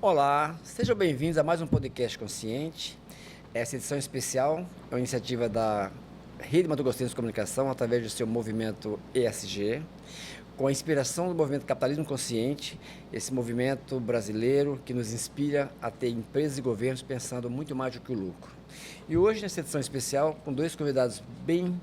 Olá, sejam bem-vindos a mais um podcast consciente. Essa edição especial é uma iniciativa da Rede Mato Grossense de Comunicação através do seu movimento ESG, com a inspiração do movimento Capitalismo Consciente, esse movimento brasileiro que nos inspira a ter empresas e governos pensando muito mais do que o lucro. E hoje, nessa edição especial, com dois convidados bem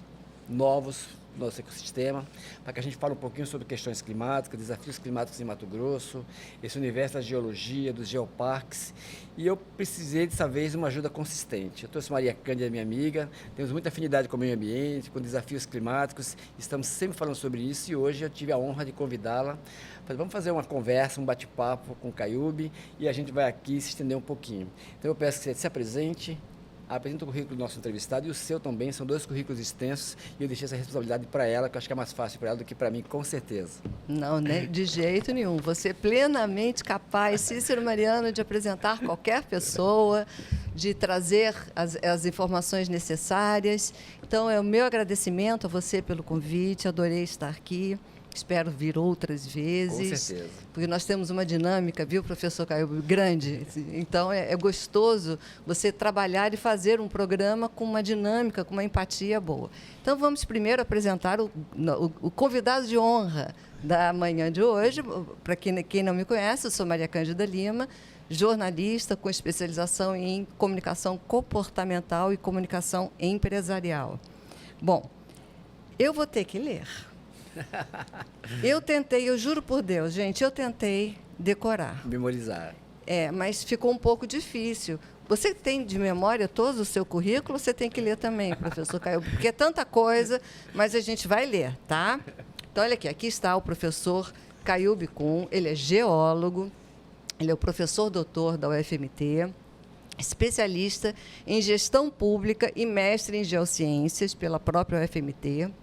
novos do nosso ecossistema, para que a gente fale um pouquinho sobre questões climáticas, desafios climáticos em Mato Grosso, esse universo da geologia, dos geoparques. E eu precisei, dessa vez, de uma ajuda consistente. Eu trouxe Maria Cândida, minha amiga, temos muita afinidade com o meio ambiente, com desafios climáticos, estamos sempre falando sobre isso e hoje eu tive a honra de convidá-la. Vamos fazer uma conversa, um bate-papo com o Caiube e a gente vai aqui se estender um pouquinho. Então eu peço que você se apresente, apresenta o currículo do nosso entrevistado e o seu também, são dois currículos extensos e eu deixei essa responsabilidade para ela, que eu acho que é mais fácil para ela do que para mim, com certeza. Não, né? De jeito nenhum. Você é plenamente capaz, Cícero Mariano, de apresentar qualquer pessoa, de trazer as informações necessárias. Então, é o meu agradecimento a você pelo convite, adorei estar aqui. Espero vir outras vezes. Com certeza. Porque nós temos uma dinâmica, viu, professor Caiube, grande. Então, é gostoso você trabalhar e fazer um programa com uma dinâmica, com uma empatia boa. Então, vamos primeiro apresentar o convidado de honra da manhã de hoje. Para quem não me conhece, eu sou Maria Cândida Lima, jornalista com especialização em comunicação comportamental e comunicação empresarial. Bom, eu vou ter que ler. Eu juro por Deus, gente, eu tentei decorar. Memorizar. Mas ficou um pouco difícil. Você tem de memória todo o seu currículo, você tem que ler também, professor Caio, porque é tanta coisa, mas a gente vai ler, tá? Então, olha aqui está o professor Caiube Kuhn, ele é geólogo, ele é o professor doutor da UFMT, especialista em gestão pública e mestre em geociências pela própria UFMT,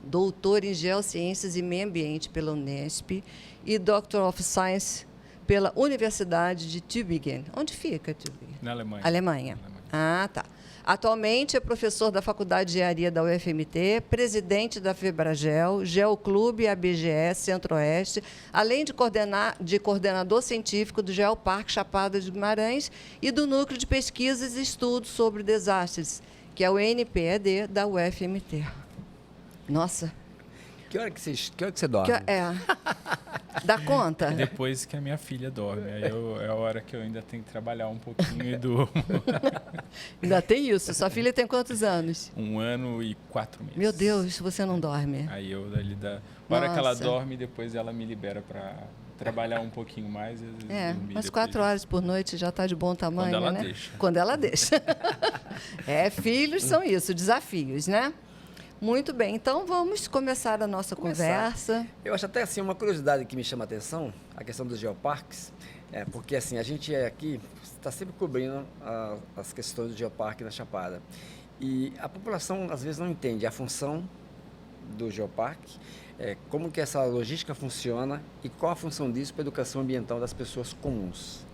doutor em Geociências e Meio Ambiente pela Unesp e Doctor of Science pela Universidade de Tübingen. Onde fica Tübingen? Na Alemanha. Alemanha. Ah, tá. Atualmente é professor da Faculdade de Engenharia da UFMT, presidente da Febragel, Geoclube ABGE Centro-Oeste, além de coordenador científico do Geoparque Chapada de Guimarães e do Núcleo de Pesquisas e Estudos sobre Desastres, que é o NPED da UFMT. Nossa. Que hora que você dorme? Dá conta? Depois que a minha filha dorme. Aí é a hora que eu ainda tenho que trabalhar um pouquinho e durmo. Ainda tem isso. Sua filha tem quantos anos? 1 ano e 4 meses. Meu Deus, você não dorme. Aí a hora que ela dorme, depois ela me libera para trabalhar um pouquinho mais. Umas 4 horas por noite já está de bom tamanho, Quando ela né? deixa. Quando ela deixa. Filhos são isso, desafios, né? Muito bem, então vamos começar a nossa conversa. Eu acho até assim, uma curiosidade que me chama a atenção, a questão dos geoparques, porque assim, a gente aqui está sempre cobrindo as questões do geoparque na Chapada. E a população às vezes não entende a função do geoparque, como que essa logística funciona e qual a função disso para a educação ambiental das pessoas comuns.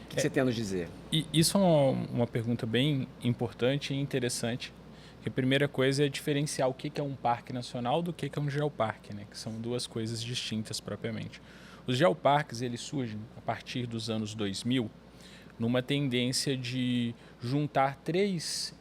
O que você tem a nos dizer? E isso é uma pergunta bem importante e interessante. Porque a primeira coisa é diferenciar o que é um parque nacional do que é um geoparque, né? Que são duas coisas distintas propriamente. Os geoparques eles surgem a partir dos anos 2000 numa tendência de juntar três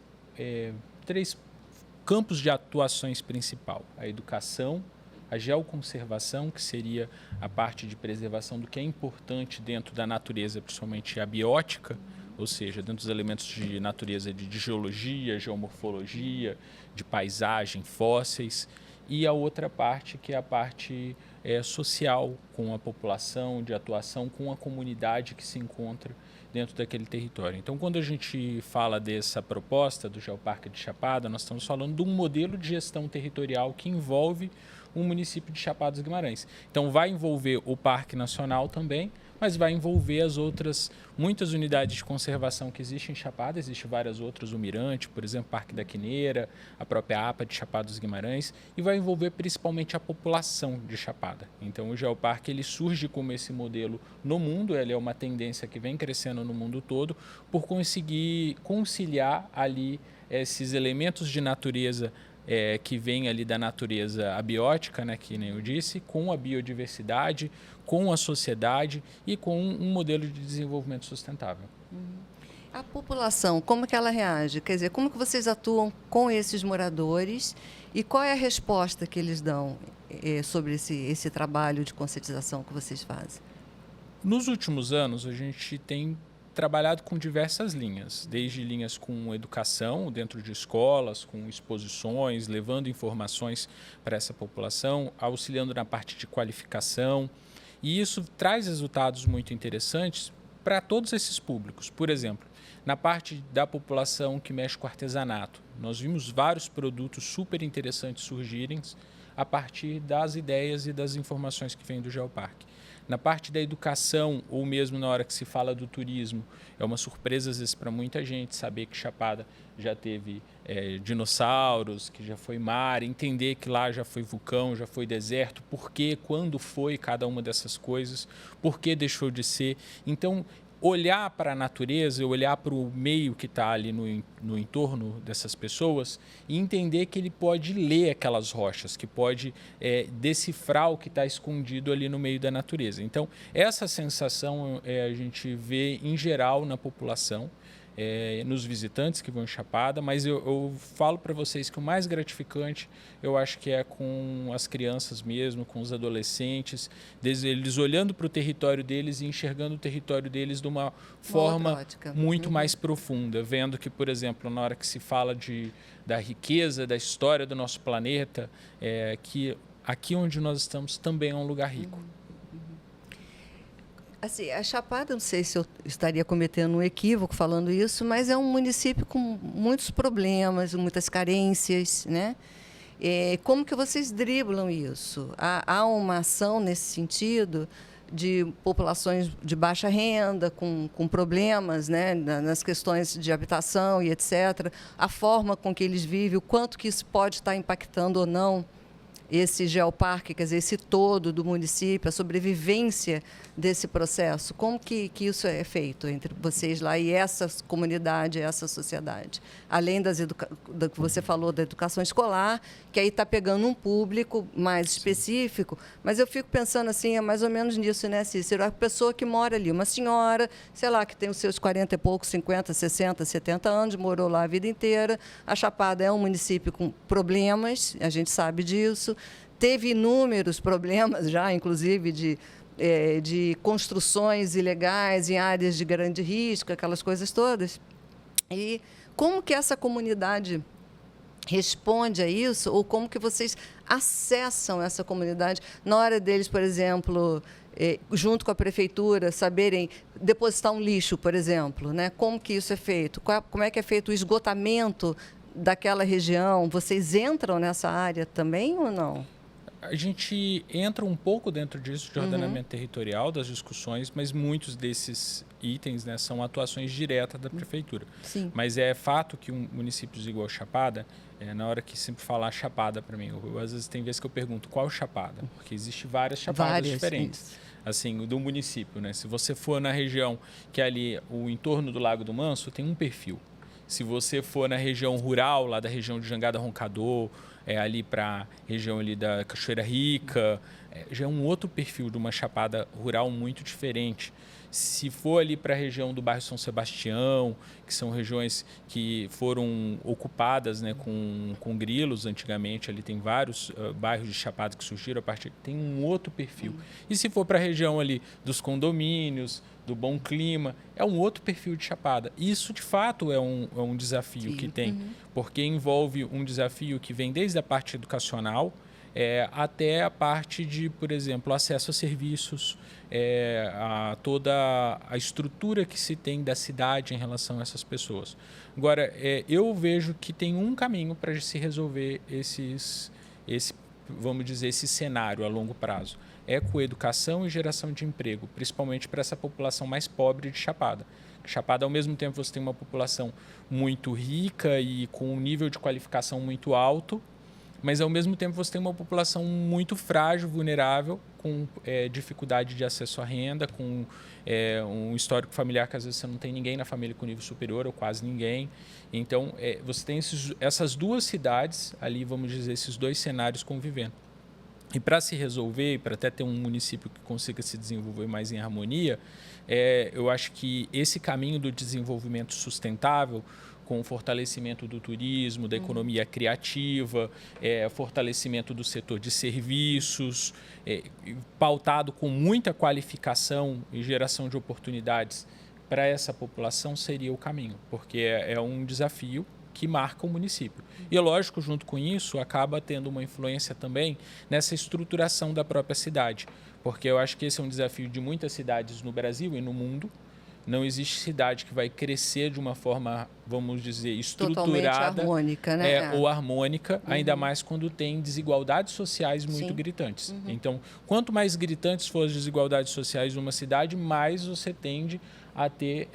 campos de atuações principal: a educação, a geoconservação, que seria a parte de preservação do que é importante dentro da natureza, principalmente a biótica, ou seja, dentro dos elementos de natureza de geologia, geomorfologia, de paisagem, fósseis, e a outra parte que é a parte social, com a população, de atuação com a comunidade que se encontra dentro daquele território. Então, quando a gente fala dessa proposta do Geoparque de Chapada, nós estamos falando de um modelo de gestão territorial que envolve o município de Chapada dos Guimarães. Então, vai envolver o Parque Nacional também, mas vai envolver as outras, muitas unidades de conservação que existem em Chapada, existem várias outras, o Mirante, por exemplo, Parque da Quineira, a própria APA de Chapada dos Guimarães, e vai envolver principalmente a população de Chapada. Então, o Geoparque ele surge como esse modelo no mundo, ele é uma tendência que vem crescendo no mundo todo, por conseguir conciliar ali esses elementos de natureza que vem ali da natureza abiótica, né, que nem eu disse, com a biodiversidade, com a sociedade e com um modelo de desenvolvimento sustentável. A população, como que ela reage? Quer dizer, como que vocês atuam com esses moradores e qual é a resposta que eles dão sobre esse trabalho de conscientização que vocês fazem? Nos últimos anos, a gente tem trabalhado com diversas linhas, desde linhas com educação dentro de escolas, com exposições, levando informações para essa população, auxiliando na parte de qualificação, e isso traz resultados muito interessantes para todos esses públicos. Por exemplo, na parte da população que mexe com artesanato, nós vimos vários produtos super interessantes surgirem a partir das ideias e das informações que vêm do Geoparque. Na parte da educação, ou mesmo na hora que se fala do turismo, é uma surpresa às vezes para muita gente saber que Chapada já teve dinossauros, que já foi mar, entender que lá já foi vulcão, já foi deserto, por que, quando foi cada uma dessas coisas, por que deixou de ser. Então, olhar para a natureza, olhar para o meio que está ali no entorno dessas pessoas e entender que ele pode ler aquelas rochas, que pode decifrar o que está escondido ali no meio da natureza. Então, essa sensação a gente vê em geral na população, nos visitantes que vão em Chapada, mas eu falo para vocês que o mais gratificante eu acho que é com as crianças mesmo, com os adolescentes, eles olhando para o território deles e enxergando o território deles de uma forma muito mais profunda, vendo que, por exemplo, na hora que se fala da riqueza, da história do nosso planeta, que aqui onde nós estamos também é um lugar rico. Assim, a Chapada, não sei se eu estaria cometendo um equívoco falando isso, mas é um município com muitos problemas, muitas carências, né? Como que vocês driblam isso? Há uma ação nesse sentido de populações de baixa renda, com problemas, né, nas questões de habitação e etc., a forma com que eles vivem, o quanto que isso pode estar impactando ou não esse geoparque, quer dizer, esse todo do município, a sobrevivência desse processo. Como que isso é feito entre vocês lá e essa comunidade, essa sociedade? Além do que você falou da educação escolar, que aí está pegando um público mais específico, mas eu fico pensando assim, é mais ou menos nisso, né, Cícero? A pessoa que mora ali, uma senhora, sei lá, que tem os seus 40 e poucos, 50, 60, 70 anos, morou lá a vida inteira. A Chapada é um município com problemas, a gente sabe disso. Teve inúmeros problemas já, inclusive, de construções ilegais em áreas de grande risco, aquelas coisas todas. E como que essa comunidade responde a isso, ou como que vocês acessam essa comunidade na hora deles, por exemplo, junto com a prefeitura, saberem depositar um lixo, por exemplo, né? Como que isso é feito? Como é que é feito o esgotamento daquela região? Vocês entram nessa área também ou não? A gente entra um pouco dentro disso, de ordenamento territorial, das discussões, mas muitos desses itens, né, são atuações diretas da prefeitura. Sim. Mas é fato que municípios igual Chapada, na hora que sempre falar Chapada para mim, às vezes tem vezes que eu pergunto qual Chapada, porque existem várias chapadas diferentes. Isso. Assim, do município, né? Se você for na região que é ali o entorno do Lago do Manso, tem um perfil. Se você for na região rural, lá da região de Jangada Roncador, ali para a região ali da Cachoeira Rica, já é um outro perfil de uma chapada rural muito diferente. Se for ali para a região do bairro São Sebastião, que são regiões que foram ocupadas, né, com grilos antigamente, ali tem vários bairros de chapada que surgiram a partir, tem um outro perfil. E se for para a região ali dos condomínios, do bom clima, é um outro perfil de chapada. Isso, de fato, é um desafio que tem, porque envolve um desafio que vem desde a parte educacional até a parte de, por exemplo, acesso a serviços, a toda a estrutura que se tem da cidade em relação a essas pessoas. Agora, eu vejo que tem um caminho para se resolver vamos dizer, esse cenário a longo prazo. É com educação e geração de emprego, principalmente para essa população mais pobre de Chapada. Chapada, ao mesmo tempo, você tem uma população muito rica e com um nível de qualificação muito alto, mas ao mesmo tempo você tem uma população muito frágil, vulnerável, com dificuldade de acesso à renda, com um histórico familiar que às vezes você não tem ninguém na família com nível superior ou quase ninguém. Então, você tem essas duas cidades ali, vamos dizer, esses dois cenários convivendo. E para se resolver, para até ter um município que consiga se desenvolver mais em harmonia, eu acho que esse caminho do desenvolvimento sustentável, com o fortalecimento do turismo, da economia criativa, fortalecimento do setor de serviços, pautado com muita qualificação e geração de oportunidades para essa população, seria o caminho, porque é um desafio que marca o município. E, lógico, junto com isso, acaba tendo uma influência também nessa estruturação da própria cidade, porque eu acho que esse é um desafio de muitas cidades no Brasil e no mundo. Não existe cidade que vai crescer de uma forma, vamos dizer, estruturada. Totalmente harmônica, né? Ou harmônica, ainda mais quando tem desigualdades sociais muito gritantes. Então, quanto mais gritantes forem as desigualdades sociais numa cidade, mais você tende a ter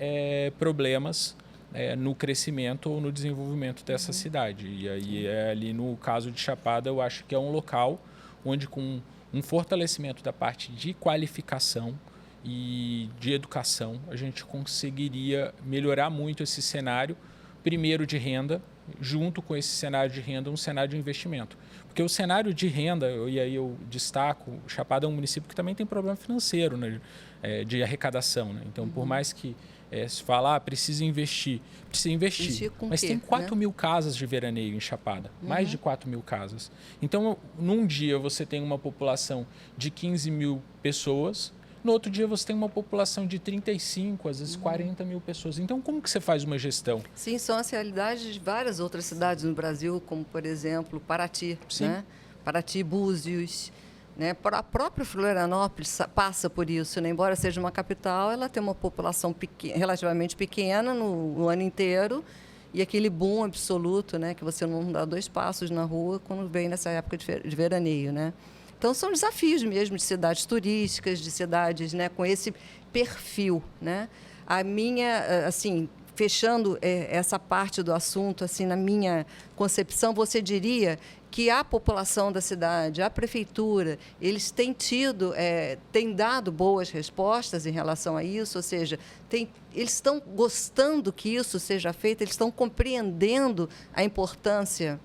problemas no crescimento ou no desenvolvimento dessa cidade. E aí, ali no caso de Chapada, eu acho que é um local onde, com um fortalecimento da parte de qualificação e de educação, a gente conseguiria melhorar muito esse cenário, primeiro de renda, junto com esse cenário de renda, um cenário de investimento. Porque o cenário de renda, e aí eu destaco, Chapada é um município que também tem problema financeiro, né, de arrecadação. Né? Então, por mais que se falar, precisa investir, mas tem 4 mil casas de veraneio em Chapada, mais de 4 mil casas. Então, num dia você tem uma população de 15 mil pessoas, no outro dia você tem uma população de 35, às vezes 40 mil pessoas. Então, como que você faz uma gestão? Sim, são as realidades de várias outras cidades no Brasil, como, por exemplo, Paraty, né? Paraty, Búzios, né? A própria Florianópolis passa por isso, né? Embora seja uma capital, ela tem uma população relativamente pequena no ano inteiro e aquele boom absoluto, né? Que você não dá 2 passos na rua quando vem nessa época de veraneio, né? Então, são desafios mesmo de cidades turísticas, de cidades, né, com esse perfil, né? A minha, assim, fechando essa parte do assunto, assim, na minha concepção, você diria que a população da cidade, a prefeitura, eles têm dado boas respostas em relação a isso, ou seja, eles estão gostando que isso seja feito, eles estão compreendendo a importância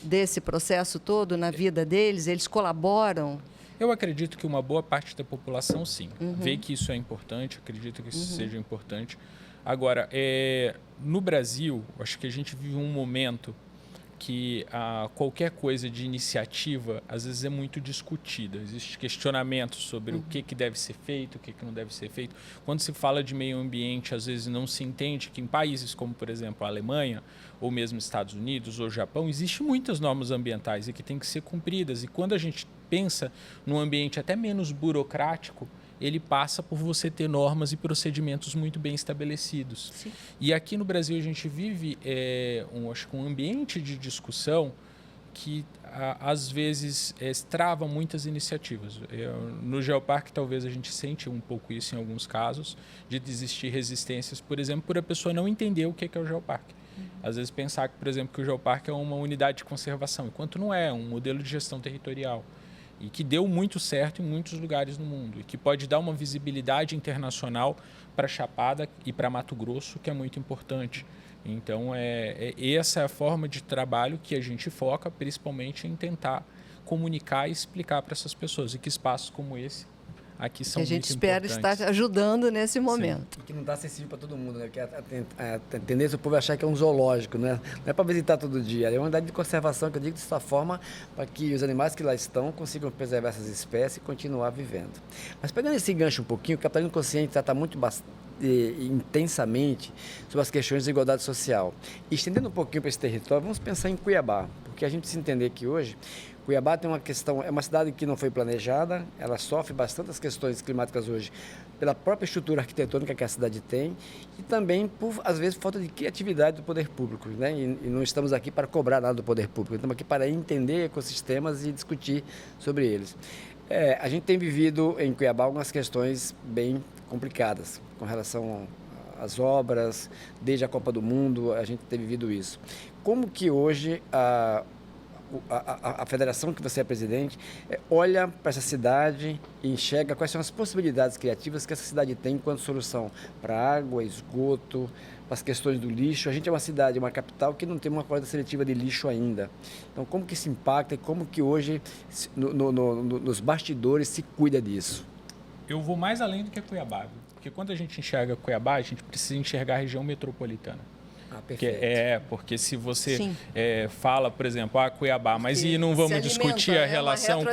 desse processo todo na vida deles, eles colaboram? Eu acredito que uma boa parte da população, sim, vê que isso é importante, acredito que isso seja importante. Agora, no Brasil, acho que a gente vive um momento que qualquer coisa de iniciativa, às vezes, é muito discutida. Existem questionamentos sobre o que deve ser feito, o que não deve ser feito. Quando se fala de meio ambiente, às vezes não se entende que em países como, por exemplo, a Alemanha, ou mesmo Estados Unidos ou Japão, existem muitas normas ambientais e que têm que ser cumpridas. E quando a gente pensa num ambiente até menos burocrático, ele passa por você ter normas e procedimentos muito bem estabelecidos. Sim. E aqui no Brasil a gente vive acho que um ambiente de discussão que às vezes trava muitas iniciativas. No Geoparque talvez a gente sente um pouco isso em alguns casos, de existir resistências, por exemplo, por a pessoa não entender o que é o Geoparque. Às vezes pensar que, por exemplo, que o Geoparque é uma unidade de conservação, enquanto não é, um modelo de gestão territorial. E que deu muito certo em muitos lugares no mundo e que pode dar uma visibilidade internacional para Chapada e para Mato Grosso, que é muito importante. Então, essa é a forma de trabalho que a gente foca, principalmente em tentar comunicar e explicar para essas pessoas e que espaços como esse aqui são muito importantes. A gente espera estar ajudando nesse momento. Sim. E que não está acessível para todo mundo, né? Porque a tendência do povo é achar que é um zoológico, né? Não é para visitar todo dia, é uma unidade de conservação, que eu digo dessa forma, para que os animais que lá estão consigam preservar essas espécies e continuar vivendo. Mas pegando esse gancho um pouquinho, o Capitalismo Consciente trata muito intensamente sobre as questões de igualdade social. E estendendo um pouquinho para esse território, vamos pensar em Cuiabá, porque a gente precisa entender que hoje Cuiabá tem uma questão, é uma cidade que não foi planejada, ela sofre bastante as questões climáticas hoje pela própria estrutura arquitetônica que a cidade tem e também por, às vezes, falta de criatividade do poder público, né? E não estamos aqui para cobrar nada do poder público, estamos aqui para entender ecossistemas e discutir sobre eles. A gente tem vivido em Cuiabá algumas questões bem complicadas com relação às obras, desde a Copa do Mundo, a gente tem vivido isso. Como que hoje a federação que você é presidente olha para essa cidade e enxerga quais são as possibilidades criativas que essa cidade tem enquanto solução para água, esgoto, para as questões do lixo. A gente é uma cidade, uma capital que não tem uma coleta seletiva de lixo ainda. Então, como que isso impacta e como que hoje, nos bastidores, se cuida disso? Eu vou mais além do que Cuiabá, viu? Porque quando a gente enxerga Cuiabá, a gente precisa enxergar a região metropolitana. Porque se você fala, por exemplo, Cuiabá, mas e não vamos discutir a relação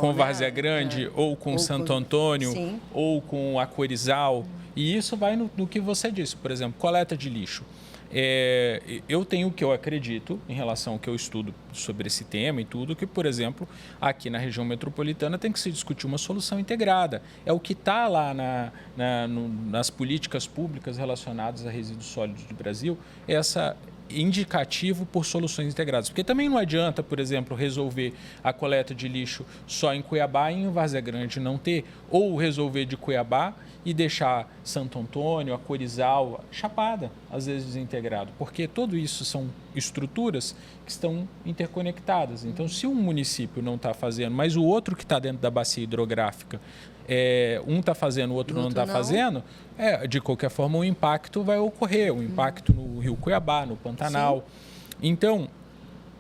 com Várzea Grande, ou com Santo Antônio, ou com Acorizal, e isso vai no que você disse, por exemplo, coleta de lixo. Eu tenho o que eu acredito em relação ao que eu estudo sobre esse tema e tudo, que, por exemplo, aqui na região metropolitana tem que se discutir uma solução integrada. É o que está lá nas políticas públicas relacionadas a resíduos sólidos do Brasil, essa indicativo por soluções integradas. Porque também não adianta, por exemplo, resolver a coleta de lixo só em Cuiabá e em Várzea Grande não ter, ou resolver de Cuiabá e deixar Santo Antônio, Acorizal, Chapada, às vezes desintegrado, porque tudo isso são estruturas que estão interconectadas. Então, se um município não está fazendo, mas o outro que está dentro da bacia hidrográfica, um está fazendo, o outro não está fazendo, de qualquer forma o impacto vai ocorrer, o impacto no Rio Cuiabá, no Pantanal. Sim. Então,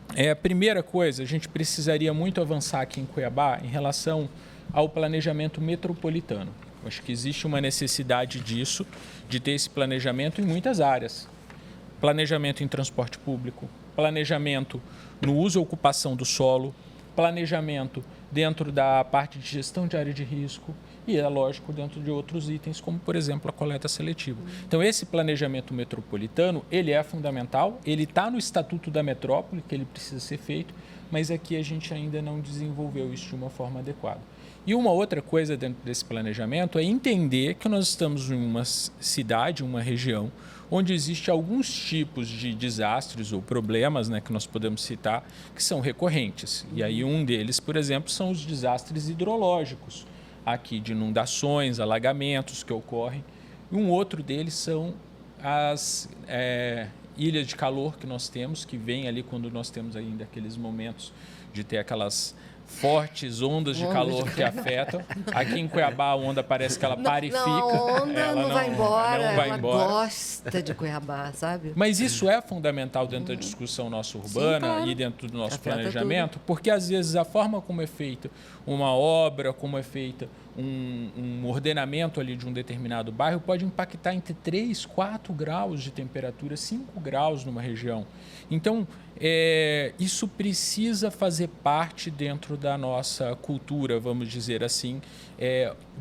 a primeira coisa, a gente precisaria muito avançar aqui em Cuiabá em relação ao planejamento metropolitano. Acho que existe uma necessidade disso, de ter esse planejamento em muitas áreas. Planejamento em transporte público, planejamento no uso e ocupação do solo, planejamento dentro da parte de gestão de área de risco e, é lógico, dentro de outros itens, como, por exemplo, a coleta seletiva. Então, esse planejamento metropolitano, ele é fundamental, ele está no Estatuto da Metrópole, que ele precisa ser feito, mas aqui a gente ainda não desenvolveu isso de uma forma adequada. E uma outra coisa dentro desse planejamento é entender que nós estamos em uma cidade, uma região, onde existem alguns tipos de desastres ou problemas, né, que nós podemos citar, que são recorrentes. E aí um deles, por exemplo, são os desastres hidrológicos, aqui de inundações, alagamentos que ocorrem. E um outro deles são as ilhas de calor que nós temos, que vem ali quando nós temos ainda aqueles momentos de ter aquelas fortes ondas de calor que afetam. Aqui em Cuiabá a onda parece que ela para e fica. A onda ela não vai embora, ela gosta de Cuiabá, sabe? Mas isso é fundamental dentro da discussão nossa urbana. Sim, claro. E dentro do nosso planejamento, porque às vezes a forma como é feita uma obra, como é feita um ordenamento ali de um determinado bairro pode impactar entre 3, 4 graus de temperatura, 5 graus numa região. Então, isso precisa fazer parte dentro da nossa cultura, vamos dizer assim,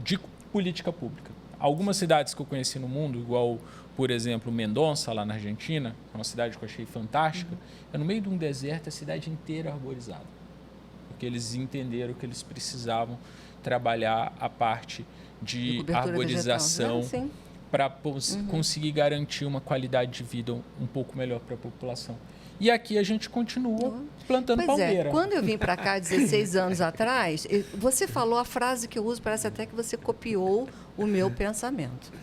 de política pública. Algumas cidades que eu conheci no mundo, igual, por exemplo, Mendonça, lá na Argentina, é uma cidade que eu achei fantástica, é no meio de um deserto, a cidade inteira arborizada. Porque eles entenderam que eles precisavam trabalhar a parte de arborização para conseguir garantir uma qualidade de vida um pouco melhor para a população. E aqui a gente continua plantando palmeira. Quando eu vim para cá 16 anos atrás, você falou a frase que eu uso, parece até que você copiou o meu pensamento.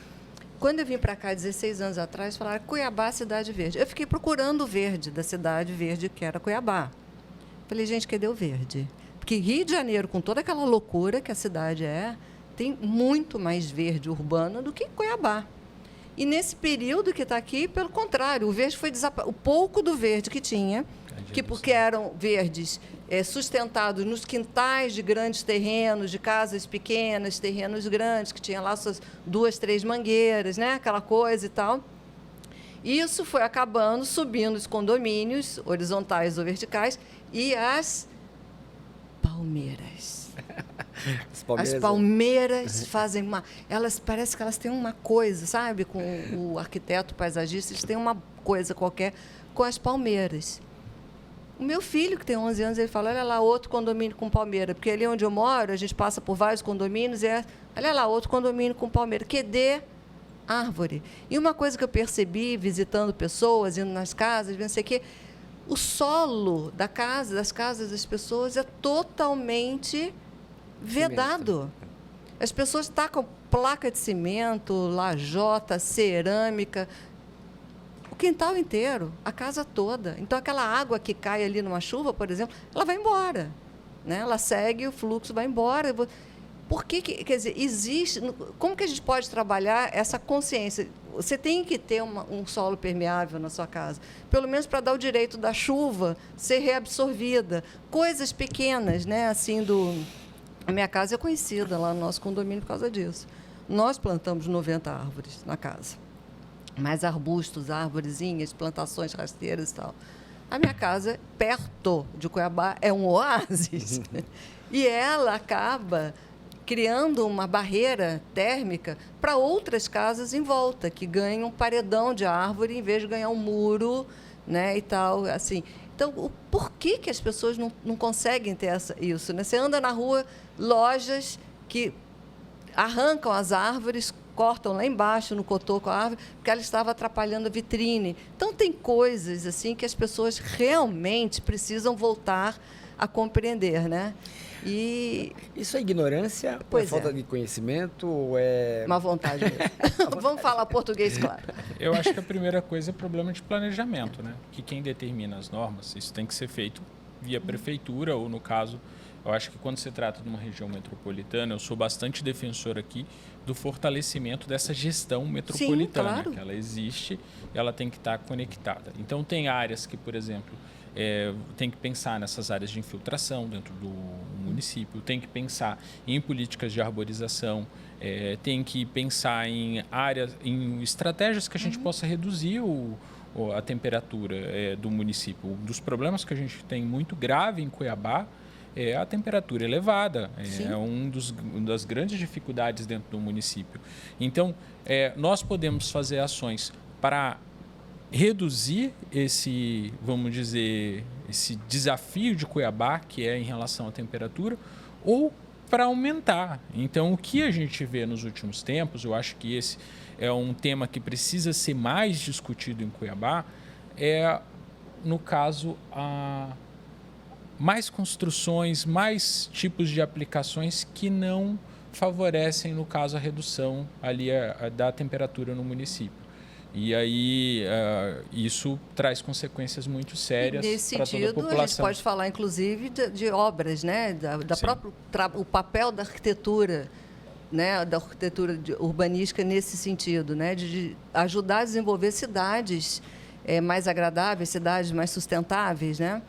Quando eu vim para cá 16 anos atrás, falaram Cuiabá, cidade verde. Eu fiquei procurando o verde da cidade verde, que era Cuiabá. Falei, gente, cadê o verde? Porque Rio de Janeiro, com toda aquela loucura que a cidade tem muito mais verde urbano do que Cuiabá. E nesse período que está aqui, pelo contrário, o verde foi desaparecido. O pouco do verde que tinha, porque eram verdes sustentados nos quintais de grandes terrenos, de casas pequenas, terrenos grandes, que tinha lá suas 2, 3 mangueiras, né? Aquela coisa e tal. Isso foi acabando, subindo os condomínios, horizontais ou verticais, e as palmeiras. As palmeiras fazem uma... parece que elas têm uma coisa, sabe? Com o arquiteto paisagista, eles têm uma coisa qualquer com as palmeiras. O meu filho, que tem 11 anos, ele fala, olha lá, outro condomínio com palmeira. Porque ali onde eu moro, a gente passa por vários condomínios, olha lá, outro condomínio com palmeira. QD, árvore. E uma coisa que eu percebi, visitando pessoas, indo nas casas, não sei o quê, o solo das casas das pessoas é totalmente vedado. As pessoas tacam placa de cimento, lajota, cerâmica. o quintal inteiro, a casa toda. Então, aquela água que cai ali numa chuva, por exemplo, ela vai embora. Né? Ela segue, o fluxo vai embora. Por que, quer dizer, existe... Como que a gente pode trabalhar essa consciência? Você tem que ter um solo permeável na sua casa, pelo menos para dar o direito da chuva ser reabsorvida. Coisas pequenas, né? Assim, a minha casa é conhecida lá no nosso condomínio por causa disso. Nós plantamos 90 árvores na casa, mais arbustos, arvorezinhas, plantações rasteiras e tal. A minha casa, perto de Cuiabá, é um oásis. E ela acaba criando uma barreira térmica para outras casas em volta, que ganham um paredão de árvore em vez de ganhar um muro, né, e tal, assim. Então, por que as pessoas não conseguem ter isso? Né? Você anda na rua, lojas que arrancam as árvores, cortam lá embaixo no cotoco a árvore, porque ela estava atrapalhando a vitrine. Então, tem coisas assim que as pessoas realmente precisam voltar a compreender, né? E isso é ignorância, ou é falta de conhecimento, ou é... Má vontade mesmo. Vamos falar português, claro. Eu acho que a primeira coisa é problema de planejamento, né? Que quem determina as normas, isso tem que ser feito via prefeitura, ou no caso, eu acho que quando se trata de uma região metropolitana, eu sou bastante defensor aqui do fortalecimento dessa gestão metropolitana. Sim, claro. Que ela existe e ela tem que estar conectada. Então, tem áreas que, por exemplo... tem que pensar nessas áreas de infiltração dentro do município, tem que pensar em políticas de arborização, tem que pensar em áreas, em estratégias que a gente possa reduzir a temperatura do município. Um dos problemas que a gente tem muito grave em Cuiabá é a temperatura elevada. É uma das grandes dificuldades dentro do município. Então, nós podemos fazer ações para reduzir esse, vamos dizer, esse desafio de Cuiabá, que é em relação à temperatura, ou para aumentar. Então, o que a gente vê nos últimos tempos, eu acho que esse é um tema que precisa ser mais discutido em Cuiabá, no caso, mais construções, mais tipos de aplicações que não favorecem, no caso, a redução ali da temperatura no município. E aí, isso traz consequências muito sérias para toda a população. Nesse sentido, a gente pode falar, inclusive, de obras, né? O papel da arquitetura, né? Da arquitetura urbanística nesse sentido, né? De ajudar a desenvolver cidades mais agradáveis, cidades mais sustentáveis, né?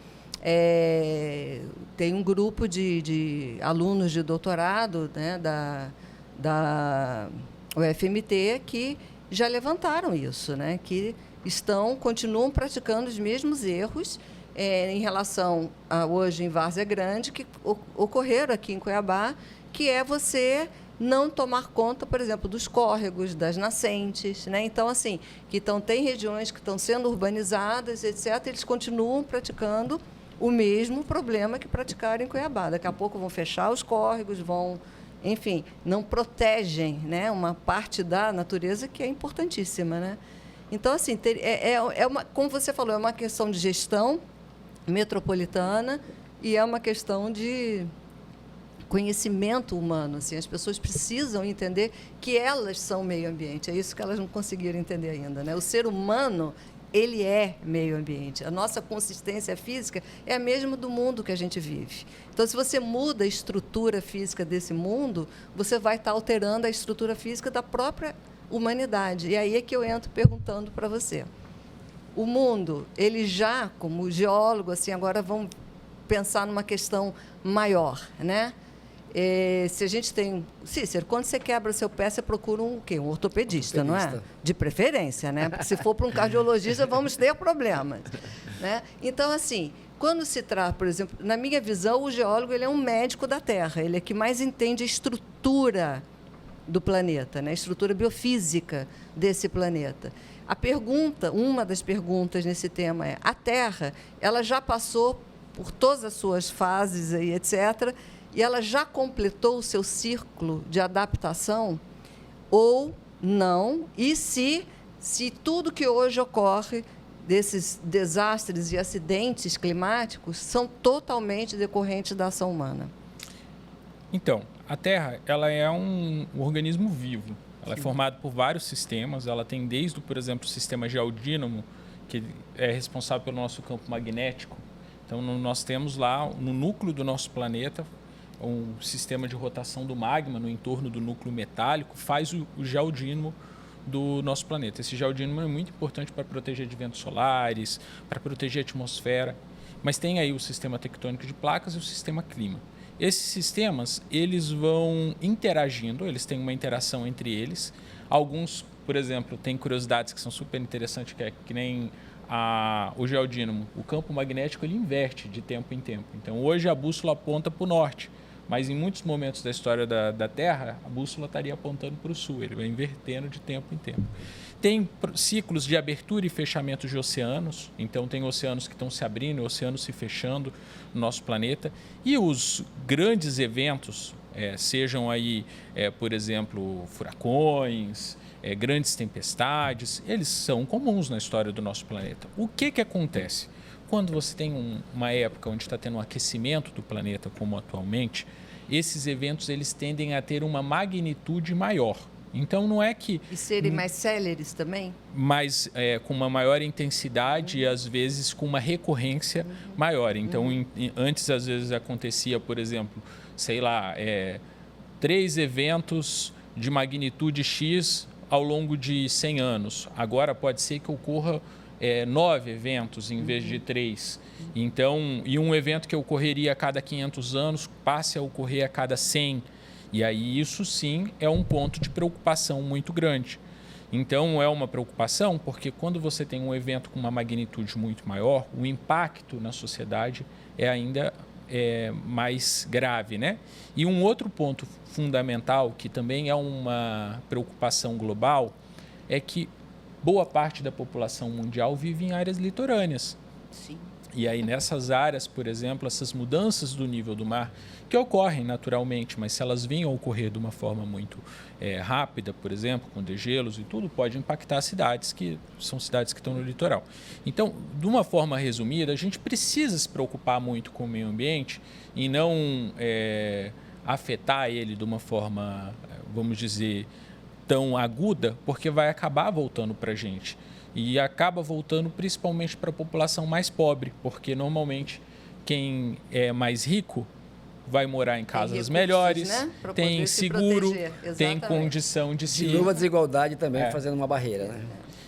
Tem um grupo de alunos de doutorado, né? da UFMT que já levantaram isso, né? Que continuam praticando os mesmos erros em relação a hoje em Várzea Grande, que ocorreram aqui em Cuiabá, que é você não tomar conta, por exemplo, dos córregos, das nascentes, né? Então, assim, tem regiões que estão sendo urbanizadas, etc., eles continuam praticando o mesmo problema que praticaram em Cuiabá. Daqui a pouco vão fechar os córregos, enfim, não protegem, né, uma parte da natureza que é importantíssima, né? Então, assim, como você falou, é uma questão de gestão metropolitana e é uma questão de conhecimento humano. Assim, as pessoas precisam entender que elas são meio ambiente. É isso que elas não conseguiram entender ainda, né? O ser humano, ele é meio ambiente. A nossa consistência física é a mesma do mundo que a gente vive. Então, se você muda a estrutura física desse mundo, você vai estar alterando a estrutura física da própria humanidade. E aí é que eu entro perguntando para você. O mundo, ele já, como geólogo, assim, agora vamos pensar numa questão maior, né? Se a gente tem... Cícero, quando você quebra seu pé, você procura um ortopedista, não é? De preferência, né? Porque se for para um cardiologista, vamos ter problemas, né? Então, assim, quando se trata, por exemplo, na minha visão, o geólogo ele é um médico da Terra, ele é que mais entende a estrutura do planeta, né? A estrutura biofísica desse planeta. Uma das perguntas nesse tema é: a Terra, ela já passou por todas as suas fases, aí, etc., e ela já completou o seu ciclo de adaptação ou não? E se tudo que hoje ocorre, desses desastres e acidentes climáticos, são totalmente decorrentes da ação humana? Então, a Terra ela é um organismo vivo. Ela é formada por vários sistemas. Ela tem desde, por exemplo, o sistema geodínamo, que é responsável pelo nosso campo magnético. Então, nós temos lá, no núcleo do nosso planeta, um sistema de rotação do magma no entorno do núcleo metálico, faz o geodínamo do nosso planeta. Esse geodínamo é muito importante para proteger de ventos solares, para proteger a atmosfera. Mas tem aí o sistema tectônico de placas e o sistema clima. Esses sistemas, eles vão interagindo, eles têm uma interação entre eles. Alguns, por exemplo, têm curiosidades que são super interessantes, que nem o geodínamo. O campo magnético ele inverte de tempo em tempo. Então, hoje a bússola aponta para o norte, mas em muitos momentos da história da Terra, a bússola estaria apontando para o sul, ele vai invertendo de tempo em tempo. Tem ciclos de abertura e fechamento de oceanos, então tem oceanos que estão se abrindo, oceanos se fechando no nosso planeta. E os grandes eventos, sejam aí, por exemplo, furacões, grandes tempestades, eles são comuns na história do nosso planeta. O que acontece? Quando você tem uma época onde está tendo um aquecimento do planeta, como atualmente, esses eventos eles tendem a ter uma magnitude maior. Então, não é que... E serem mais céleres também? Mas com uma maior intensidade e, às vezes, com uma recorrência maior. Então, antes, às vezes, acontecia, por exemplo, sei lá, 3 eventos de magnitude X ao longo de 100 anos. Agora, pode ser que ocorra 9 eventos em vez de 3. Então, e um evento que ocorreria a cada 500 anos passe a ocorrer a cada 100. E aí isso sim é um ponto de preocupação muito grande. Então é uma preocupação porque quando você tem um evento com uma magnitude muito maior, o impacto na sociedade é ainda mais grave, né? E um outro ponto fundamental que também é uma preocupação global é que boa parte da população mundial vive em áreas litorâneas. Sim. E aí nessas áreas, por exemplo, essas mudanças do nível do mar, que ocorrem naturalmente, mas se elas vinham a ocorrer de uma forma muito rápida, por exemplo, com degelos e tudo, pode impactar cidades que são cidades que estão no litoral. Então, de uma forma resumida, a gente precisa se preocupar muito com o meio ambiente e não afetar ele de uma forma, vamos dizer, tão aguda, porque vai acabar voltando para a gente. E acaba voltando principalmente para a população mais pobre, porque normalmente quem é mais rico vai morar em casas melhores, né? Tem seguro, tem condição de se... De novo a desigualdade também fazendo uma barreira, né?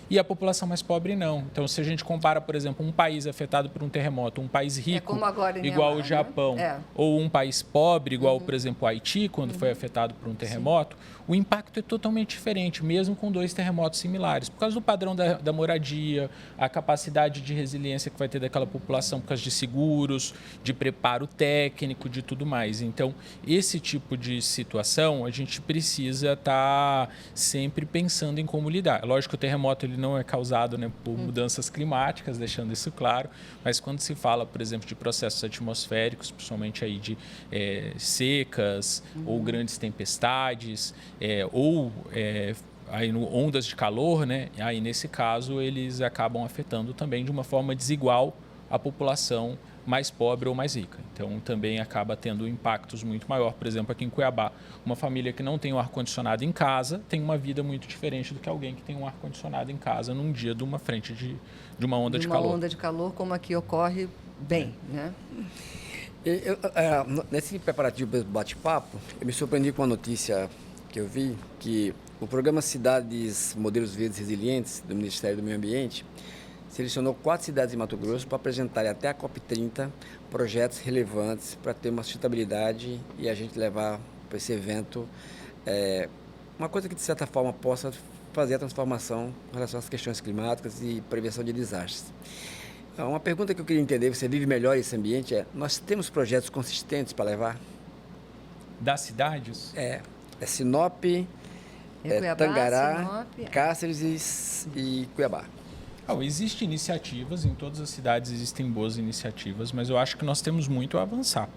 E a população mais pobre não. Então, se a gente compara, por exemplo, um país afetado por um terremoto, um país rico, igual o Japão, ou um país pobre, igual, por exemplo, o Haiti, quando foi afetado por um terremoto, o impacto é totalmente diferente, mesmo com 2 terremotos similares, por causa do padrão da moradia, a capacidade de resiliência que vai ter daquela população por causa de seguros, de preparo técnico, de tudo mais. Então, esse tipo de situação, a gente precisa estar sempre pensando em como lidar. Lógico que o terremoto ele não é causado, né, por mudanças climáticas, deixando isso claro, mas quando se fala, por exemplo, de processos atmosféricos, principalmente aí de secas ou grandes tempestades, aí ondas de calor, né, aí nesse caso eles acabam afetando também de uma forma desigual a população mais pobre ou mais rica. Então, também acaba tendo impactos muito maior. Por exemplo, aqui em Cuiabá, uma família que não tem um ar-condicionado em casa tem uma vida muito diferente do que alguém que tem um ar-condicionado em casa num dia de uma frente de uma onda de calor. Uma onda de calor, como aqui ocorre bem, né? Nesse preparativo do bate-papo, eu me surpreendi com uma notícia que eu vi, que o programa Cidades Modelos Verdes Resilientes do Ministério do Meio Ambiente selecionou 4 cidades em Mato Grosso para apresentarem até a COP30 projetos relevantes para ter uma sustentabilidade e a gente levar para esse evento uma coisa que, de certa forma, possa fazer a transformação em relação às questões climáticas e prevenção de desastres. Uma pergunta que eu queria entender, você vive melhor esse ambiente, nós temos projetos consistentes para levar? Das cidades? Sinop, Cuiabá, Tangará, Sinop, Cáceres e Cuiabá. Existem iniciativas, em todas as cidades existem boas iniciativas, mas eu acho que nós temos muito a avançar.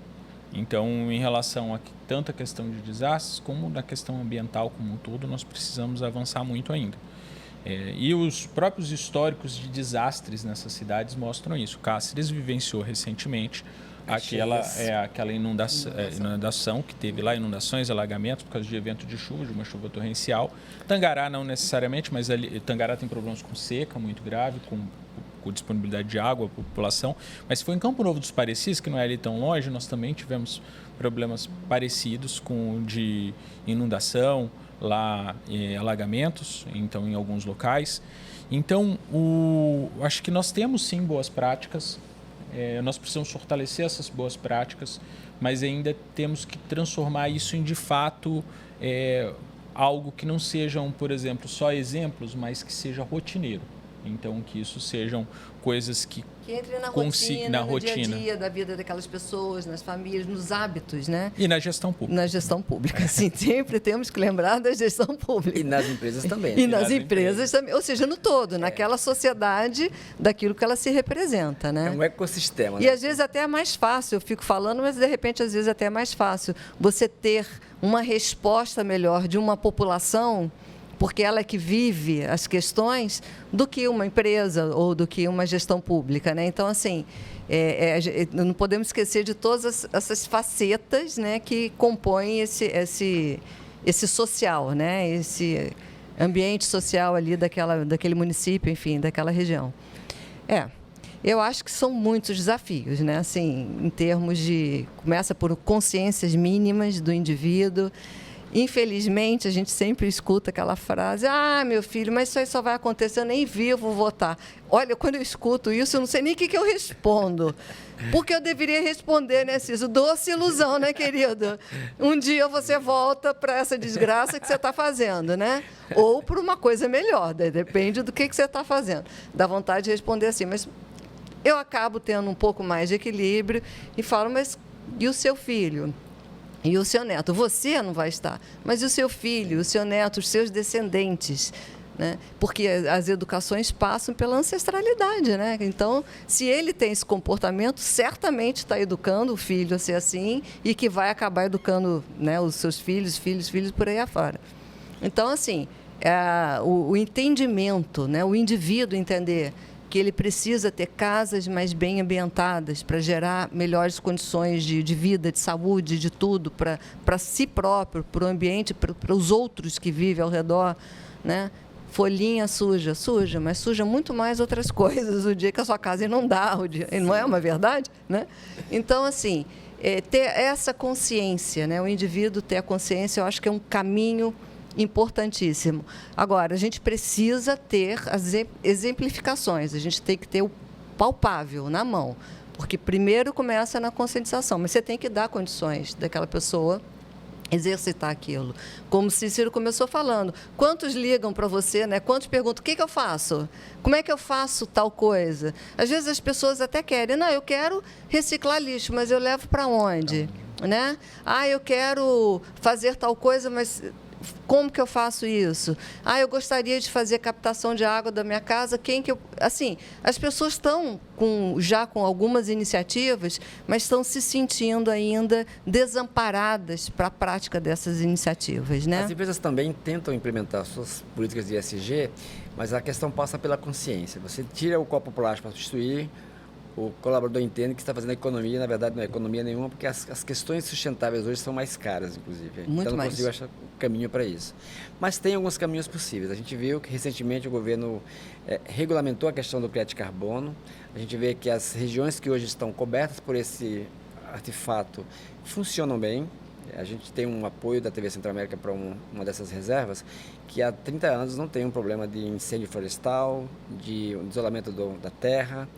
Então, em relação a tanto a questão de desastres, como na questão ambiental como um todo, nós precisamos avançar muito ainda. E os próprios históricos de desastres nessas cidades mostram isso. Cáceres vivenciou recentemente Aquela inundação que teve lá, inundações, alagamentos por causa de evento de chuva, de uma chuva torrencial. Tangará não necessariamente, mas Tangará tem problemas com seca muito grave, com disponibilidade de água para a população. Mas se for em Campo Novo dos Parecis, que não é ali tão longe, nós também tivemos problemas parecidos com de inundação, lá alagamentos, então em alguns locais. Então, acho que nós temos sim boas práticas, nós precisamos fortalecer essas boas práticas, mas ainda temos que transformar isso em, de fato, algo que não sejam, por exemplo, só exemplos, mas que seja rotineiro. Então, que isso sejam coisas que entre na rotina, dia a dia da vida daquelas pessoas, nas famílias, nos hábitos, né? E na gestão pública. Na gestão pública, sim. Sempre temos que lembrar da gestão pública. E nas empresas também. E nas empresas também. Ou seja, no todo, naquela sociedade daquilo que ela se representa, né? É um ecossistema, né? E às vezes até é mais fácil, eu fico falando, mas de repente às vezes até é mais fácil você ter uma resposta melhor de uma população, porque ela é que vive as questões, do que uma empresa ou do que uma gestão pública, né? Então, assim, não podemos esquecer de todas essas facetas, né, que compõem esse social, né? Esse ambiente social ali daquele município, enfim, daquela região. Eu acho que são muitos desafios, né? Assim, em termos de... Começa por consciências mínimas do indivíduo. Infelizmente, a gente sempre escuta aquela frase: ah, meu filho, mas isso aí só vai acontecer, eu nem vivo votar. Olha, quando eu escuto isso, eu não sei nem o que eu respondo. Porque eu deveria responder, né, Cícero? Doce ilusão, né, querido? Um dia você volta para essa desgraça que você está fazendo, né? Ou para uma coisa melhor, depende do que você está fazendo. Dá vontade de responder assim, mas eu acabo tendo um pouco mais de equilíbrio e falo: mas e o seu filho? E o seu neto? Você não vai estar, mas e o seu filho, o seu neto, os seus descendentes? Né? Porque as educações passam pela ancestralidade, né? Então, se ele tem esse comportamento, certamente está educando o filho a ser assim e que vai acabar educando, né, os seus filhos por aí afora. Então, assim, o entendimento, né, o indivíduo entender que ele precisa ter casas mais bem ambientadas para gerar melhores condições de vida, de saúde, de tudo, para si próprio, para o ambiente, para os outros que vivem ao redor, né? Folhinha suja, mas suja muito mais outras coisas o dia que a sua casa inundar, não é uma verdade? Né? Então, assim, ter essa consciência, né? O indivíduo ter a consciência, eu acho que é um caminho importantíssimo. Agora, a gente precisa ter as exemplificações, a gente tem que ter o palpável na mão, porque primeiro começa na conscientização, mas você tem que dar condições daquela pessoa exercitar aquilo. Como Cícero começou falando, quantos ligam para você, né? Quantos perguntam: o que eu faço? Como é que eu faço tal coisa? Às vezes as pessoas até querem: não, eu quero reciclar lixo, mas eu levo para onde? Né? Ah, eu quero fazer tal coisa, mas como que eu faço isso? Ah, eu gostaria de fazer captação de água da minha casa. Assim, as pessoas estão já com algumas iniciativas, mas estão se sentindo ainda desamparadas para a prática dessas iniciativas, né? As empresas também tentam implementar suas políticas de ESG, mas a questão passa pela consciência. Você tira o copo plástico para substituir, o colaborador entende que está fazendo economia, na verdade não é economia nenhuma, porque as questões sustentáveis hoje são mais caras, inclusive. Muito então não mais. consigo achar caminho para isso. Mas tem alguns caminhos possíveis. A gente viu que recentemente o governo regulamentou a questão do crédito de carbono. A gente vê que as regiões que hoje estão cobertas por esse artefato funcionam bem. A gente tem um apoio da TV Centro-América para uma dessas reservas, que há 30 anos não tem um problema de incêndio florestal, de isolamento da terra.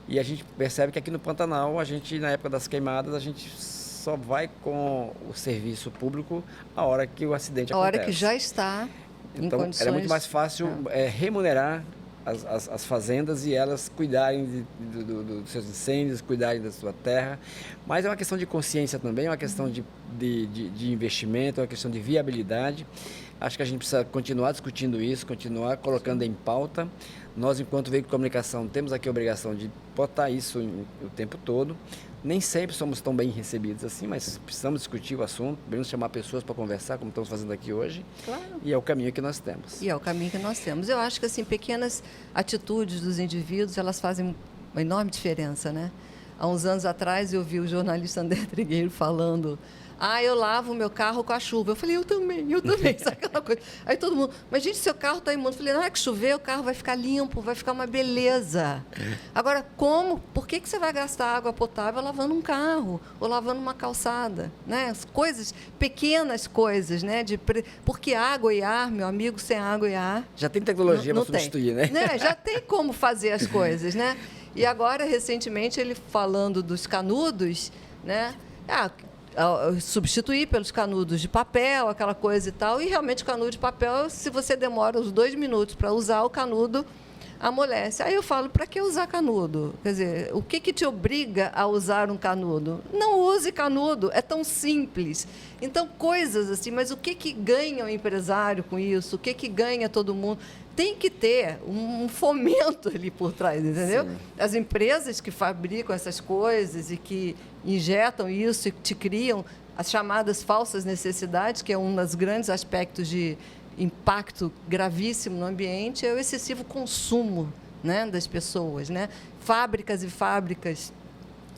E a gente percebe que aqui no Pantanal, na época das queimadas, a gente só vai com o serviço público a hora que o acidente acontece. A hora que já está em condições... Era muito mais fácil remunerar as fazendas e elas cuidarem dos seus incêndios, cuidarem da sua terra. Mas é uma questão de consciência também, é uma questão de investimento, é uma questão de viabilidade. Acho que a gente precisa continuar discutindo isso, continuar colocando em pauta. Nós, enquanto veículo de comunicação, temos aqui a obrigação de botar isso o tempo todo. Nem sempre somos tão bem recebidos assim, mas precisamos discutir o assunto, devemos chamar pessoas para conversar, como estamos fazendo aqui hoje. Claro. E é o caminho que nós temos. Eu acho que, assim, pequenas atitudes dos indivíduos, elas fazem uma enorme diferença, né? há uns anos atrás eu vi o jornalista André Trigueiro falando: eu lavo o meu carro com a chuva. Eu falei, eu também, sabe aquela coisa? Aí todo mundo, mas gente, seu carro está imundo. Eu falei, não é que chover, o carro vai ficar limpo, vai ficar uma beleza. Agora, por que você vai gastar água potável lavando um carro ou lavando uma calçada? Né? As coisas, pequenas coisas, né? Porque água e ar, meu amigo, sem água e ar... Já tem tecnologia para substituir, né? Já tem como fazer as coisas, né? E agora, recentemente, ele falando dos canudos, né? Substituir pelos canudos de papel, aquela coisa e tal. E realmente, canudo de papel, se você demora uns 2 minutos para usar, o canudo amolece. Aí eu falo, para que usar canudo? Quer dizer, o que te obriga a usar um canudo? Não use canudo, é tão simples. Então, coisas assim, mas o que ganha o empresário com isso? O que ganha todo mundo? Tem que ter um fomento ali por trás, entendeu? Sim. As empresas que fabricam essas coisas e que injetam isso e te criam as chamadas falsas necessidades, que é um dos grandes aspectos de impacto gravíssimo no ambiente, é o excessivo consumo, né, das pessoas, né? Fábricas e fábricas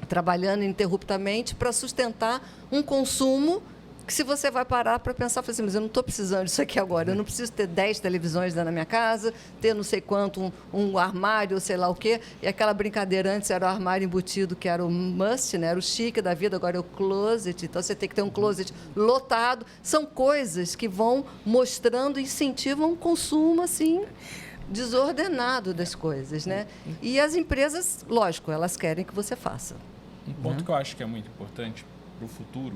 trabalhando ininterruptamente para sustentar um consumo que, se você vai parar para pensar, assim, mas eu não estou precisando disso aqui agora, eu não preciso ter 10 televisões na minha casa, ter não sei quanto, um armário, sei lá o quê, e aquela brincadeira antes era o armário embutido, que era o must, né? Era o chique da vida, agora é o closet, então você tem que ter um closet lotado. São coisas que vão mostrando, incentivam um consumo, assim, desordenado das coisas, né? E as empresas, lógico, elas querem que você faça. Um ponto que eu acho que é muito importante para o futuro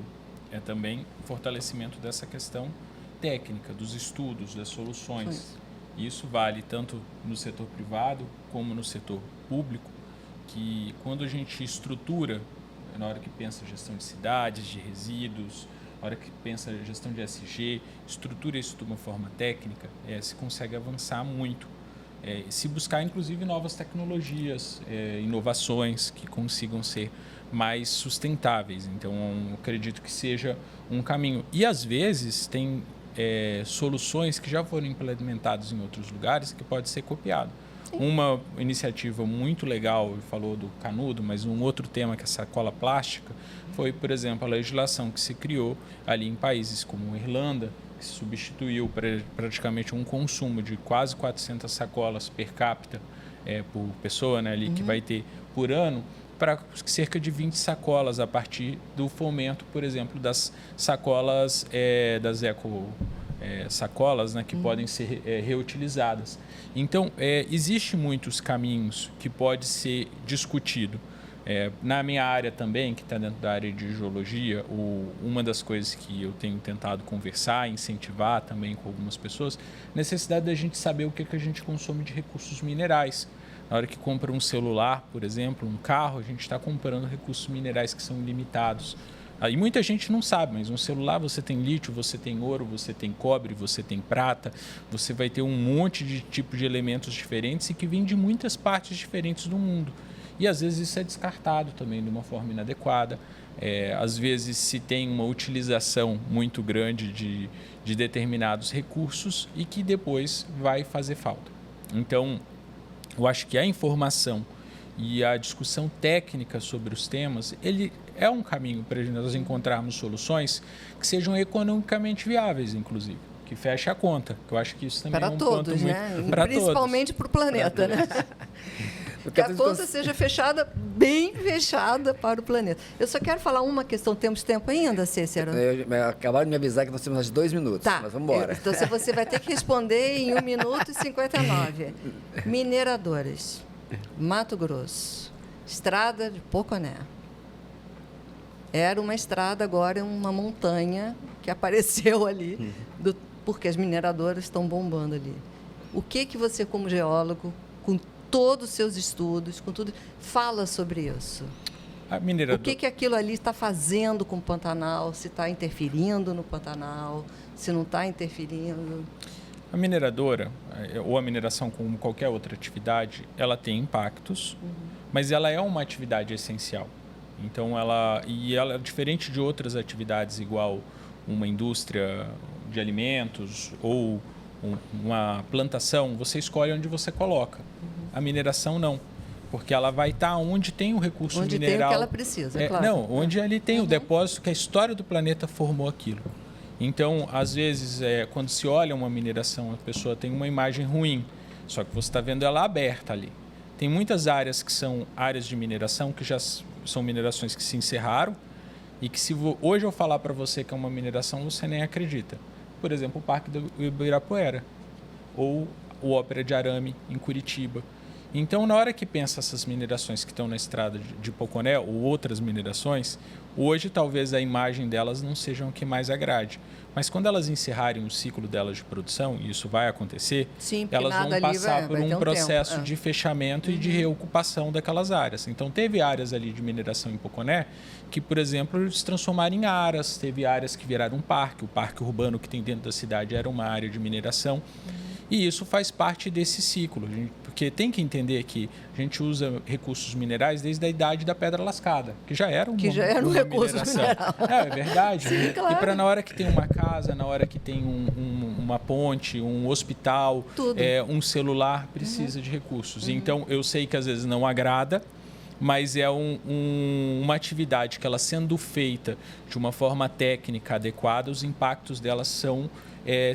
é também o fortalecimento dessa questão técnica, dos estudos, das soluções. E isso vale tanto no setor privado como no setor público, que quando a gente estrutura, na hora que pensa gestão de cidades, de resíduos, na hora que pensa gestão de ESG, estrutura isso de uma forma técnica, se consegue avançar muito. Se buscar, inclusive, novas tecnologias, inovações que consigam ser mais sustentáveis. Então, eu acredito que seja um caminho. E, às vezes, tem soluções que já foram implementadas em outros lugares que pode ser copiado. Sim. Uma iniciativa muito legal, falou do canudo, mas um outro tema, que é a sacola plástica, foi, por exemplo, a legislação que se criou ali em países como a Irlanda, que substituiu praticamente um consumo de quase 400 sacolas per capita por pessoa, né, ali, que vai ter por ano, para cerca de 20 sacolas, a partir do fomento, por exemplo, das sacolas, das sacolas, né, que podem ser reutilizadas. Então, existem muitos caminhos que pode ser discutido. Na minha área também, que está dentro da área de geologia, uma das coisas que eu tenho tentado conversar, incentivar também com algumas pessoas, necessidade da gente saber o que a gente consome de recursos minerais. Na hora que compra um celular, por exemplo, um carro, a gente está comprando recursos minerais que são limitados. E muita gente não sabe, mas um celular você tem lítio, você tem ouro, você tem cobre, você tem prata, você vai ter um monte de tipos de elementos diferentes e que vêm de muitas partes diferentes do mundo. E às vezes isso é descartado também de uma forma inadequada. Às vezes se tem uma utilização muito grande de determinados recursos e que depois vai fazer falta. Então, eu acho que a informação e a discussão técnica sobre os temas, ele é um caminho para nós encontrarmos soluções que sejam economicamente viáveis, inclusive, que feche a conta. Eu acho que isso também para é um todos, ponto né? muito para todos. Principalmente para o planeta, né? Que a conta seja fechada, bem fechada para o planeta. Eu só quero falar uma questão. Temos tempo ainda, Cícero? Acabaram de me avisar que nós temos 2 minutos, tá. Mas vamos embora. Então, você vai ter que responder em 1 minuto e 59. Mineradoras, Mato Grosso, estrada de Poconé. Era uma estrada, agora é uma montanha que apareceu ali, porque as mineradoras estão bombando ali. O que você, como geólogo, com todos os seus estudos, com tudo, fala sobre isso? O que aquilo ali está fazendo com o Pantanal? Se está interferindo no Pantanal? Se não está interferindo? A mineradora, ou a mineração como qualquer outra atividade, ela tem impactos, mas ela é uma atividade essencial. Então, ela é diferente de outras atividades, igual uma indústria de alimentos ou uma plantação, você escolhe onde você coloca. A mineração, não. porque ela vai estar onde tem o recurso onde mineral. Onde tem o que ela precisa, claro. Não, onde ali tem o depósito que a história do planeta formou aquilo. Então, às vezes, quando se olha uma mineração, a pessoa tem uma imagem ruim, só que você está vendo ela aberta ali. Tem muitas áreas que são áreas de mineração, que já são minerações que se encerraram, e que se hoje eu falar para você que é uma mineração, você nem acredita. Por exemplo, o Parque do Ibirapuera, ou o Ópera de Arame, em Curitiba. Então, na hora que pensa essas minerações que estão na estrada de Poconé, ou outras minerações, hoje talvez a imagem delas não seja o que mais agrade. Mas quando elas encerrarem o ciclo delas de produção, e isso vai acontecer, sim, elas vão passar por um processo de fechamento e de reocupação daquelas áreas. Então, teve áreas ali de mineração em Poconé que, por exemplo, se transformaram em aras. Teve áreas que viraram um parque. O parque urbano que tem dentro da cidade era uma área de mineração. E isso faz parte desse ciclo, porque tem que entender que a gente usa recursos minerais desde a idade da pedra lascada, que já era um recurso mineral. É verdade. Sim, claro. E para na hora que tem uma casa, na hora que tem uma ponte, um hospital, um celular, precisa de recursos. Então, eu sei que às vezes não agrada, mas é uma atividade que ela sendo feita de uma forma técnica adequada, os impactos delas são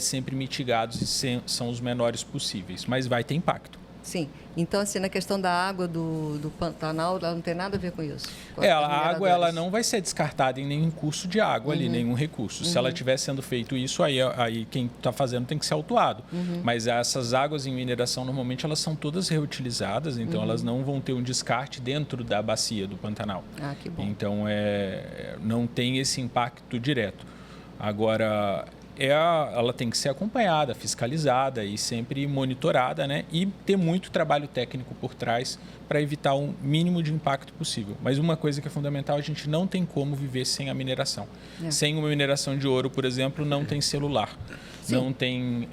sempre mitigados e são os menores possíveis, mas vai ter impacto. Sim. Então, assim, na questão da água do Pantanal, ela não tem nada a ver com isso? Com a água ela não vai ser descartada em nenhum curso de água ali, nenhum recurso. Se ela estiver sendo feito isso, aí quem está fazendo tem que ser autuado. Mas essas águas em mineração, normalmente, elas são todas reutilizadas, então elas não vão ter um descarte dentro da bacia do Pantanal. Ah, que bom. Então, não tem esse impacto direto. Agora, ela tem que ser acompanhada, fiscalizada e sempre monitorada, né? E ter muito trabalho técnico por trás para evitar o mínimo de impacto possível. Mas uma coisa que é fundamental, a gente não tem como viver sem a mineração. Sem uma mineração de ouro, por exemplo, não tem celular. Sim. Não tem,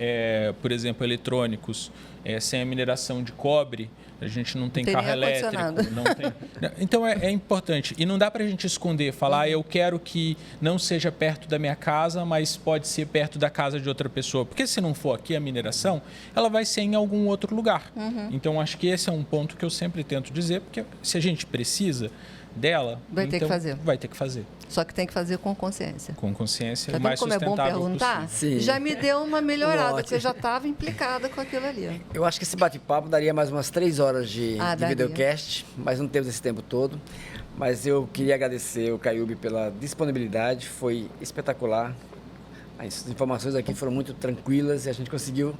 por exemplo, eletrônicos. Sem a mineração de cobre, a gente não tem carro elétrico. Não tem... Então, é importante. E não dá para a gente esconder, falar, eu quero que não seja perto da minha casa, mas pode ser perto da casa de outra pessoa. Porque se não for aqui a mineração, ela vai ser em algum outro lugar. Então, acho que esse é um ponto que eu sempre tento dizer, porque se a gente precisa dela, vai ter que fazer. Vai ter que fazer. Só que tem que fazer com consciência. Com consciência e mais sustentável possível. Tá vendo como é bom perguntar? Sim. Já me deu uma melhorada, porque eu já estava implicada com aquilo ali. Eu acho que esse bate-papo daria mais umas 3 horas de videocast, mas não temos esse tempo todo. Mas eu queria agradecer o Caiubi pela disponibilidade, foi espetacular. As informações aqui foram muito tranquilas e a gente conseguiu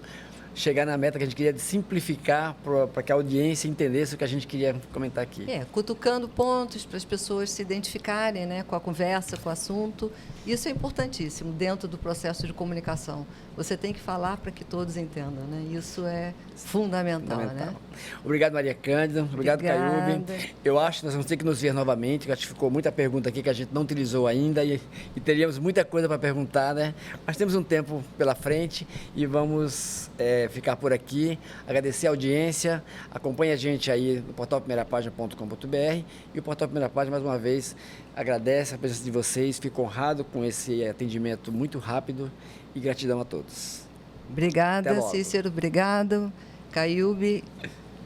chegar na meta que a gente queria de simplificar para que a audiência entendesse o que a gente queria comentar aqui. Cutucando pontos para as pessoas se identificarem, né, com a conversa, com o assunto. Isso é importantíssimo dentro do processo de comunicação. Você tem que falar para que todos entendam, né? Isso é fundamental. Né? Obrigado, Maria Cândida. Obrigado, Caiubi. Eu acho que nós vamos ter que nos ver novamente. Acho que ficou muita pergunta aqui que a gente não utilizou ainda e teríamos muita coisa para perguntar, né? Mas temos um tempo pela frente e vamos ficar por aqui. Agradecer a audiência. Acompanhe a gente aí no portal primeirapágina.com.br e o portal Primeira Página, mais uma vez, agradece a presença de vocês. Fico honrado com esse atendimento muito rápido e gratidão a todos. Obrigada, Cícero. Obrigado. Caiubi,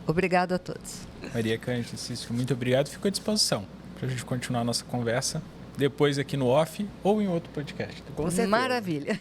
obrigado a todos. Maria Cândida, Cícero, muito obrigado. Fico à disposição para a gente continuar a nossa conversa depois aqui no off ou em outro podcast. Com certeza. Maravilha.